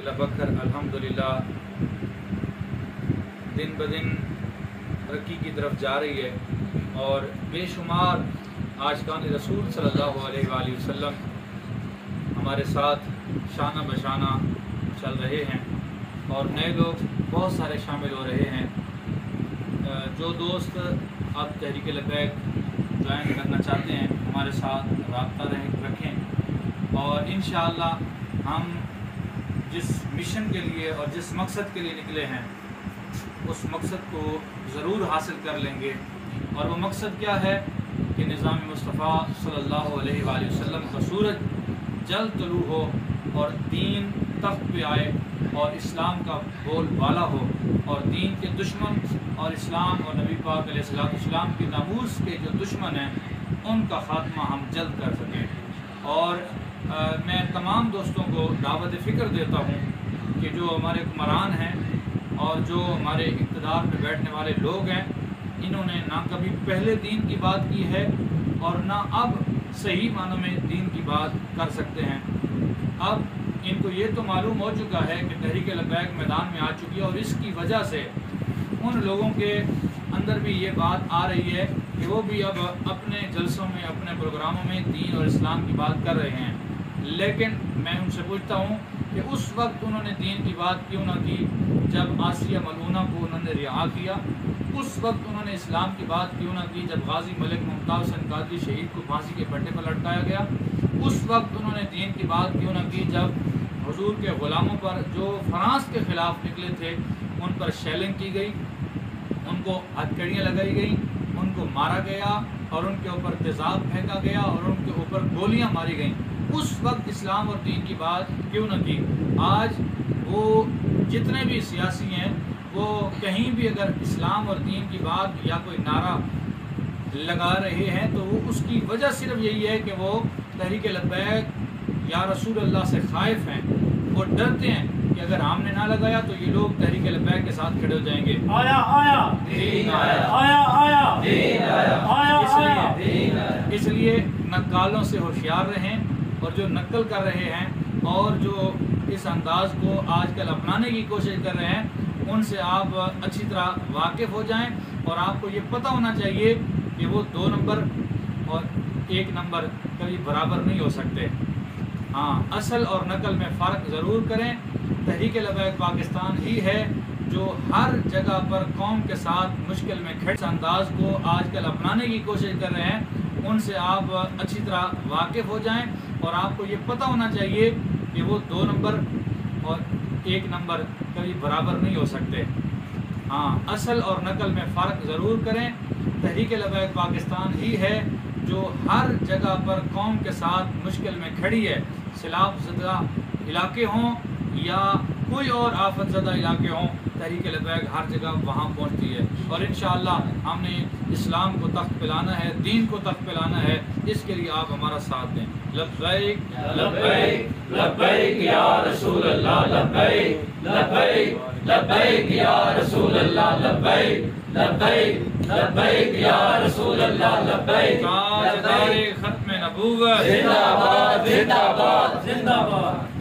बकर अल्हम्दुलिल्लाह दिन ब दिन तरक्की की तरफ जा रही है और बेशुमार आशिकान रसूल सल्लल्लाहु अलैहि वसल्लम हमारे साथ शाना बशाना चल रहे हैं और नए लोग बहुत सारे शामिल हो रहे हैं। जो दोस्त अब तहरीक लबैक ज्वाइन करना चाहते हैं हमारे साथ रब्ता रखें और इंशाअल्लाह हम जिस मिशन के लिए और जिस मकसद के लिए निकले हैं उस मकसद को ज़रूर हासिल कर लेंगे। और वो मकसद क्या है कि निज़ाम मुस्तफ़ा सल्लल्लाहु अलैहि वसल्लम का सूरज जल्द तुलू हो और दीन तख्त पे आए और इस्लाम का बोलबाला हो और दीन के दुश्मन और इस्लाम और नबी पाक अलैहिस्सलाम के नामूस के जो दुश्मन हैं उनका ख़ात्मा हम जल्द कर सकें। और मैं तमाम दोस्तों को दावत फ़िक्र देता हूँ कि जो हमारे हुक्मरान हैं और जो हमारे इक़्तिदार में बैठने वाले लोग हैं इन्होंने ना कभी पहले दीन की बात की है और ना अब सही मानों में दीन की बात कर सकते हैं। अब इनको ये तो मालूम हो चुका है कि तहरीक लबैक मैदान में आ चुकी है और इसकी वजह से उन लोगों के अंदर भी ये बात आ रही है कि वो भी अब अपने जलसों में अपने प्रोग्रामों में दीन और इस्लाम की बात कर रहे हैं। लेकिन मैं उनसे पूछता हूँ कि उस वक्त उन्होंने दीन की बात क्यों ना की जब आसिया मलूना को उन्होंने रिहा किया, उस वक्त उन्होंने इस्लाम की बात क्यों ना की जब गाजी मलिक मुमताज़ हुसैन कादरी शहीद को फांसी के पट्टे पर लटकाया गया, उस वक्त उन्होंने दीन की बात क्यों ना की जब हुजूर के ग़ुलामों पर जो फ्रांस के ख़िलाफ़ निकले थे उन पर शेलिंग की गई, उनको हथकड़ियाँ लगाई गई, उनको मारा गया और उनके ऊपर तेज़ाब फेंका गया और उनके ऊपर गोलियाँ मारी गईं। उस वक्त इस्लाम और दीन की बात क्यों न की। आज वो जितने भी सियासी हैं वो कहीं भी अगर इस्लाम और दीन की बात या कोई नारा लगा रहे हैं तो वो उसकी वजह सिर्फ यही है कि वो तहरीक लबैक या रसूल अल्लाह से खाइफ हैं। वो डरते हैं कि अगर हमने ना लगाया तो ये लोग तहरीक लबैक के साथ खड़े हो जाएंगे। आया आया दीन आया, आया आया दीन आया, आया इसलिए नक्कालों से होशियार रहें और जो नकल कर रहे हैं और जो इस अंदाज को आजकल अपनाने की कोशिश कर रहे हैं उनसे आप अच्छी तरह वाकिफ़ हो जाएं और आपको ये पता होना चाहिए कि वो 2 नंबर और 1 नंबर कभी बराबर नहीं हो सकते। हाँ, असल और नकल में फ़र्क ज़रूर करें। तहरीक लबैक पाकिस्तान ही है जो हर जगह पर कौम के साथ मुश्किल में खड़े अंदाज को आजकल अपनाने की कोशिश कर रहे हैं, उनसे आप अच्छी तरह वाकिफ़ हो जाएं और आपको ये पता होना चाहिए कि वो 2 नंबर और 1 नंबर कभी बराबर नहीं हो सकते। हाँ, असल और नकल में फ़र्क ज़रूर करें। तहरीक लबैक पाकिस्तान ही है जो हर जगह पर कौम के साथ मुश्किल में खड़ी है। सैलाब ज़दा इलाके हों या कोई और आफत ज़दा इलाके हों, तहरीक लबैक हर जगह वहाँ पहुँचती है और इंशाअल्लाह हमने इस्लाम को तख्त पे लाना है, दीन को तख्त पे लाना है। इसके लिए आप हमारा साथ दें। लब्बैक लब्बैक लब्बैक या रसूल अल्लाह, लब्बैक लब्बैक लब्बैक या रसूल अल्लाह, लब्बैक लब्बैक लब्बैक या रसूल अल्लाह, लब्बैक। ताजदार खत्म नबूवत जिंदाबाद जिंदाबाद जिंदाबाद।